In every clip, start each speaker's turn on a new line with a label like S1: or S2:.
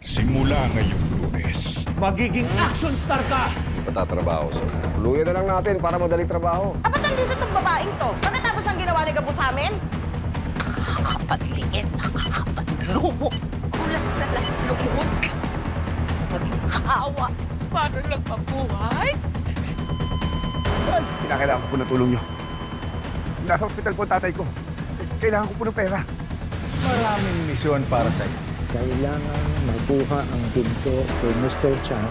S1: Simula ngayong Lunes.
S2: Magiging action star ka!
S3: Hindi pa tatrabaho sir. Tuluyan na lang natin para madaling trabaho.
S4: Dapat nandito itong babaeng to. Pagkatapos ang ginawa ni Gabo sa amin?
S5: Nakakapatliit, nakakapatlumo. Kulang na lang lumuhod ka. Maging kaawa. Para lang mabuhay.
S2: Kinakailangan ko po ng tulong nyo. Nasa ospital po ang tatay ko. Kailangan ko po ng pera.
S6: Maraming misyon para sa iyo.
S7: Kailangan makuha ang ginto kay Mr. Chan,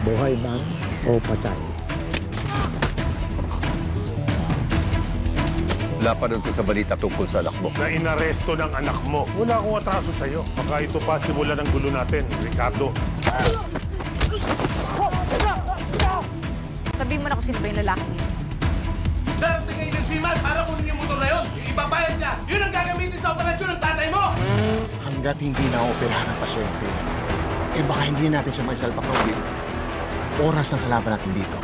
S7: buhay man o patay.
S3: Wala pa doon sa balita tungkol sa anak mo.
S8: Na inaresto ng anak mo. Wala akong atraso sa'yo. Baka ito pa simula ng gulo natin, Ricardo.
S9: Sabihin mo na kung sino ba yung lalaking yun.
S10: Darating ngayon yung siman para kunin yung motor na yun. Ibabayad niya. Yun ang gagamitin sa operasyon ng tatay mo.
S2: Hanggat hindi na-operahan ang pasyente, baka hindi natin siya may salpak na ulit. Oras ang kalaban natin dito.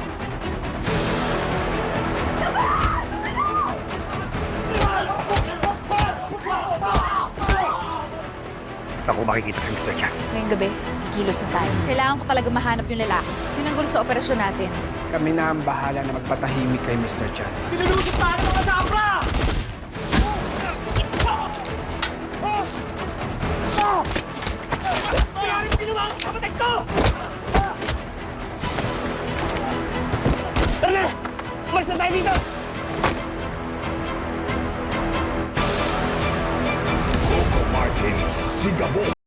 S2: Saan ko makikita si Mr. Chan?
S9: Ngayong gabi, kikilos na tayo. Kailangan ko talaga mahanap yung lalaki. Yun ang gulo sa operasyon natin.
S6: Kami na ang bahala na magpatahimik kay Mr. Chan.
S10: Nilulusot pa ang mga sabra! Mayaring ginawa ang kapatid ko! Tara na! Umalis na tayo dito!
S1: Coco Martin, si Gabo.